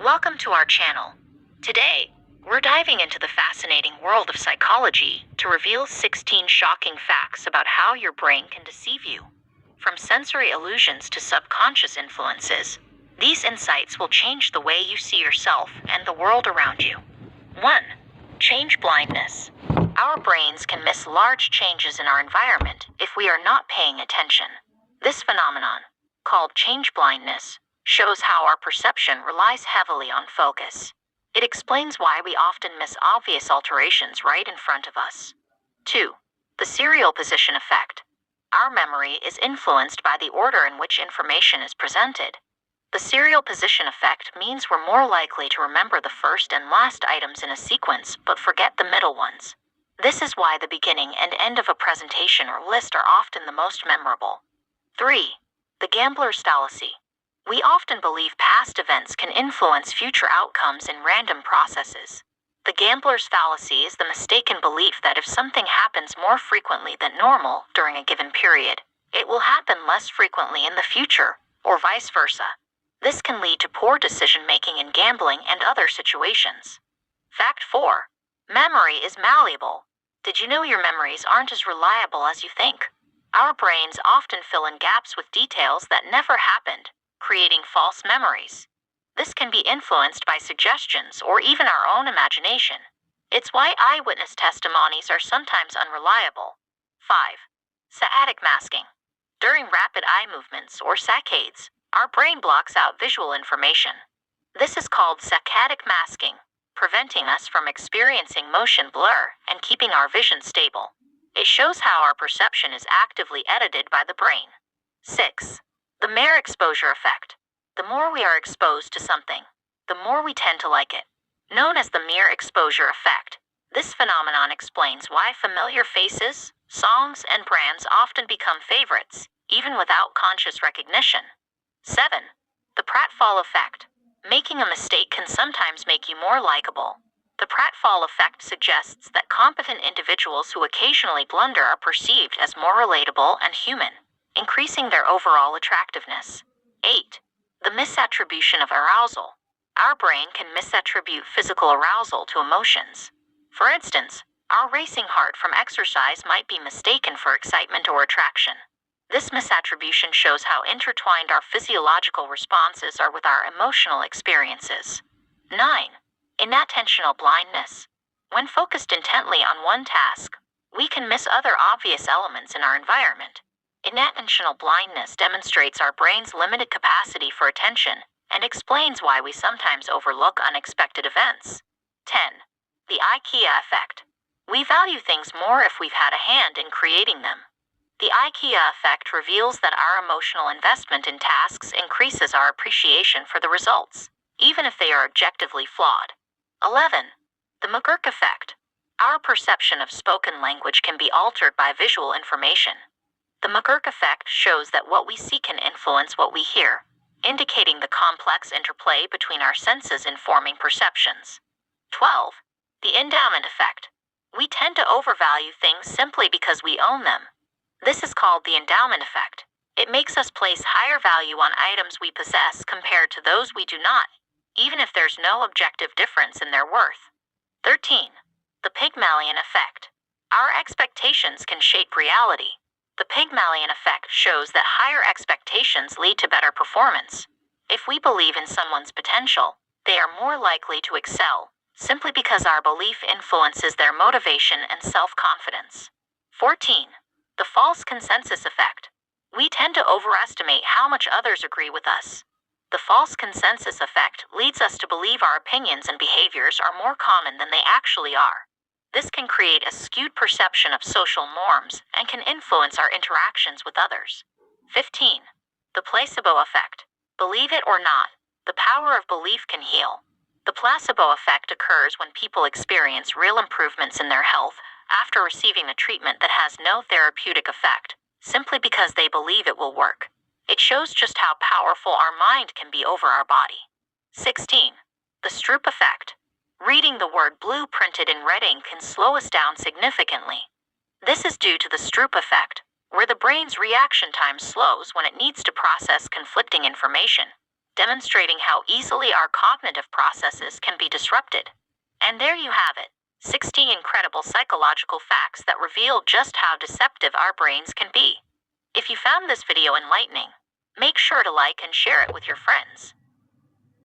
Welcome to our channel. Today, we're diving into the fascinating world of psychology to reveal 16 shocking facts about how your brain can deceive you. From sensory illusions to subconscious influences, these insights will change the way you see yourself and the world around you. 1. Change blindness. Our brains can miss large changes in our environment if we are not paying attention. This phenomenon, called change blindness, shows how our perception relies heavily on focus. It explains why we often miss obvious alterations right in front of us. 2. The serial position effect. Our memory is influenced by the order in which information is presented. The serial position effect means we're more likely to remember the first and last items in a sequence but forget the middle ones. This is why the beginning and end of a presentation or list are often the most memorable. 3. The gambler's fallacy. We often believe past events can influence future outcomes in random processes. The gambler's fallacy is the mistaken belief that if something happens more frequently than normal during a given period, it will happen less frequently in the future, or vice versa. This can lead to poor decision-making in gambling and other situations. Fact 4. Memory is malleable. Did you know your memories aren't as reliable as you think? Our brains often fill in gaps with details that never happened, creating false memories. This can be influenced by suggestions or even our own imagination. It's why eyewitness testimonies are sometimes unreliable. 5. Sciatic masking. During rapid eye movements or saccades, our brain blocks out visual information. This is called saccadic masking, preventing us from experiencing motion blur and keeping our vision stable. It shows how our perception is actively edited by the brain. 6. The mere exposure effect. The more we are exposed to something, the more we tend to like it. Known as the mere exposure effect, this phenomenon explains why familiar faces, songs, and brands often become favorites, even without conscious recognition. 7. The pratfall effect. Making a mistake can sometimes make you more likable. The pratfall effect suggests that competent individuals who occasionally blunder are perceived as more relatable and human, increasing their overall attractiveness. 8. The misattribution of arousal. Our brain can misattribute physical arousal to emotions. For instance, our racing heart from exercise might be mistaken for excitement or attraction. This misattribution shows how intertwined our physiological responses are with our emotional experiences. 9. Inattentional blindness. When focused intently on one task, we can miss other obvious elements in our environment. Inattentional blindness demonstrates our brain's limited capacity for attention and explains why we sometimes overlook unexpected events. 10. The IKEA effect. We value things more if we've had a hand in creating them. The IKEA effect reveals that our emotional investment in tasks increases our appreciation for the results, even if they are objectively flawed. 11. The McGurk effect. Our perception of spoken language can be altered by visual information. The McGurk effect shows that what we see can influence what we hear, indicating the complex interplay between our senses informing perceptions. 12. The endowment effect. We tend to overvalue things simply because we own them. This is called the endowment effect. It makes us place higher value on items we possess compared to those we do not, even if there's no objective difference in their worth. 13. The Pygmalion effect. Our expectations can shape reality. The Pygmalion effect shows that higher expectations lead to better performance. If we believe in someone's potential, they are more likely to excel, simply because our belief influences their motivation and self-confidence. 14. The false consensus effect. We tend to overestimate how much others agree with us. The false consensus effect leads us to believe our opinions and behaviors are more common than they actually are. This can create a skewed perception of social norms and can influence our interactions with others. 15. The placebo effect. Believe it or not, the power of belief can heal. The placebo effect occurs when people experience real improvements in their health after receiving a treatment that has no therapeutic effect, simply because they believe it will work. It shows just how powerful our mind can be over our body. 16. The Stroop effect. Reading the word blue printed in red ink can slow us down significantly. This is due to the Stroop effect, where the brain's reaction time slows when it needs to process conflicting information. demonstrating how easily our cognitive processes can be disrupted. And there you have it, 16 incredible psychological facts that reveal just how deceptive our brains can be. If you found this video enlightening, make sure to like and share it with your friends.